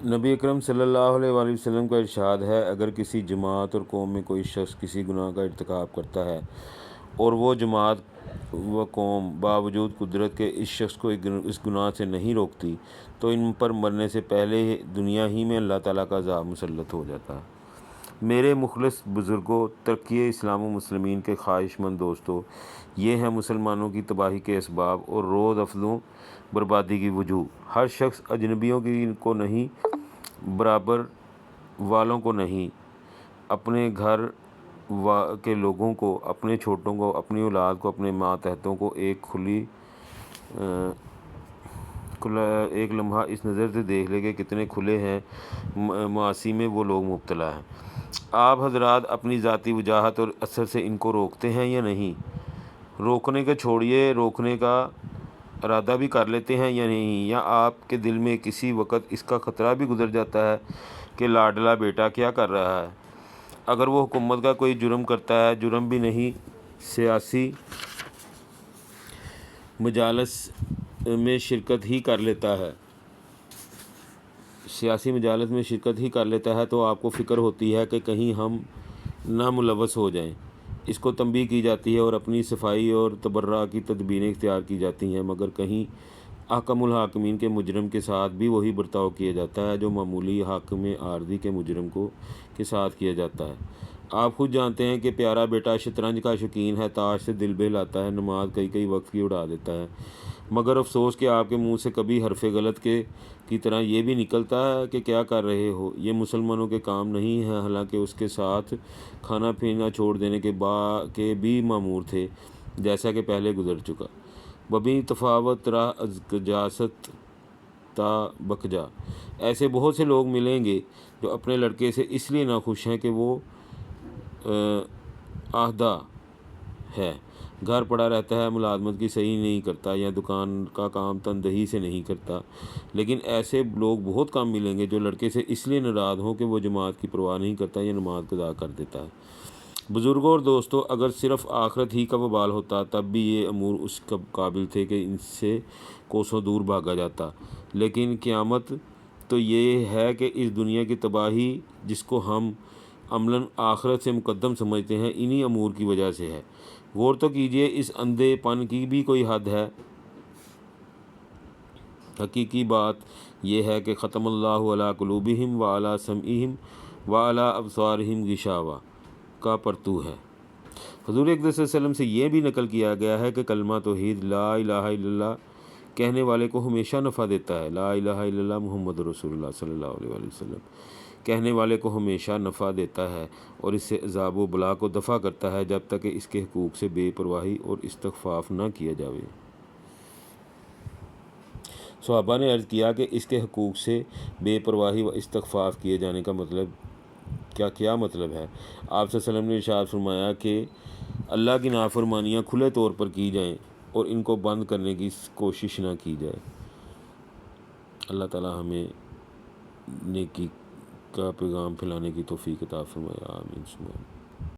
نبی اکرم صلی اللہ علیہ وآلہ وسلم کا ارشاد ہے، اگر کسی جماعت اور قوم میں کوئی شخص کسی گناہ کا ارتکاب کرتا ہے اور وہ جماعت و قوم باوجود قدرت کے اس شخص کو اس گناہ سے نہیں روکتی تو ان پر مرنے سے پہلے دنیا ہی میں اللہ تعالیٰ کا عذاب مسلط ہو جاتا ہے۔ میرے مخلص بزرگوں، ترقی اسلام و مسلمین کے خواہش مند دوستوں، یہ ہیں مسلمانوں کی تباہی کے اسباب اور روز افزوں بربادی کی وجوہ۔ ہر شخص اجنبیوں کو نہیں، برابر والوں کو نہیں، اپنے گھر کے لوگوں کو، اپنے چھوٹوں کو، اپنی اولاد کو، اپنے ماتحتوں کو ایک لمحہ اس نظر سے دیکھ لے کہ کتنے کھلے ہیں معاصی میں وہ لوگ مبتلا ہیں۔ آپ حضرات اپنی ذاتی وجاہت اور اثر سے ان کو روکتے ہیں یا نہیں؟ روکنے کا چھوڑیے، روکنے کا ارادہ بھی کر لیتے ہیں یا نہیں؟ یا آپ کے دل میں کسی وقت اس کا خطرہ بھی گزر جاتا ہے کہ لاڈلا بیٹا کیا کر رہا ہے؟ اگر وہ حکومت کا کوئی جرم کرتا ہے، جرم بھی نہیں، سیاسی مجالس میں شرکت ہی کر لیتا ہے تو آپ کو فکر ہوتی ہے کہ کہیں ہم نہ ملوث ہو جائیں۔ اس کو تنبیہ کی جاتی ہے اور اپنی صفائی اور تبرع کی تدبیریں اختیار کی جاتی ہیں، مگر کہیں احکم الحاکمین کے مجرم کے ساتھ بھی وہی برتاؤ کیا جاتا ہے جو معمولی حاکم عارضی کے مجرم کے ساتھ کیا جاتا ہے۔ آپ خود جانتے ہیں کہ پیارا بیٹا شطرنج کا شوقین ہے، تاش سے دل بہلاتا ہے، نماز کئی وقت کی اڑا دیتا ہے، مگر افسوس کہ آپ کے منہ سے کبھی حرف غلط کی طرح یہ بھی نکلتا ہے کہ کیا کر رہے ہو؟ یہ مسلمانوں کے کام نہیں ہے، حالانکہ اس کے ساتھ کھانا پینا چھوڑ دینے کے بھی مامور تھے، جیسا کہ پہلے گزر چکا۔ ببی تفاوت راہ از کجاست تا بکجا۔ ایسے بہت سے لوگ ملیں گے جو اپنے لڑکے سے اس لیے ناخوش ہیں کہ وہ آہدہ ہے، گھر پڑا رہتا ہے، ملازمت کی صحیح نہیں کرتا یا دکان کا کام تندہی سے نہیں کرتا، لیکن ایسے لوگ بہت کم ملیں گے جو لڑکے سے اس لیے ناراض ہوں کہ وہ جماعت کی پرواہ نہیں کرتا یا نماز قضا کر دیتا ہے۔ بزرگوں اور دوستوں، اگر صرف آخرت ہی کا وبال ہوتا تب بھی یہ امور اس قابل تھے کہ ان سے کوسوں دور بھاگا جاتا، لیکن قیامت تو یہ ہے کہ اس دنیا کی تباہی جس کو ہم عملاً آخرت سے مقدم سمجھتے ہیں، انہی امور کی وجہ سے ہے۔ غور تو کیجئے، اس اندھے پن کی بھی کوئی حد ہے۔ حقیقی بات یہ ہے کہ ختم اللہ علی قلوبہم وعلی سمعہم وعلی ابصارہم غشاوہ کا پرتو ہے۔ حضور اقدس صلی اللہ علیہ وسلم سے یہ بھی نقل کیا گیا ہے کہ کلمہ توحید لا الہ الا اللہ کہنے والے کو ہمیشہ نفع دیتا ہے۔ لا الہ الا اللہ محمد رسول اللہ صلی اللہ علیہ وآلہ وسلم کہنے والے کو ہمیشہ نفع دیتا ہے اور اس سے عذاب و بلا کو دفع کرتا ہے جب تک کہ اس کے حقوق سے بے پرواہی اور استخفاف نہ کیا جاوے۔ صحابہ نے عرض کیا کہ اس کے حقوق سے بے پرواہی و استخفاف کیے جانے کا کیا مطلب ہے؟ آپ صلی اللہ علیہ وسلم نے ارشاد فرمایا کہ اللہ کی نافرمانیاں کھلے طور پر کی جائیں اور ان کو بند کرنے کی کوشش نہ کی جائے۔ اللہ تعالی ہمیں نیکی کا پیغام پھیلانے کی توفیق عطا فرمائے، آمین ثم آمین۔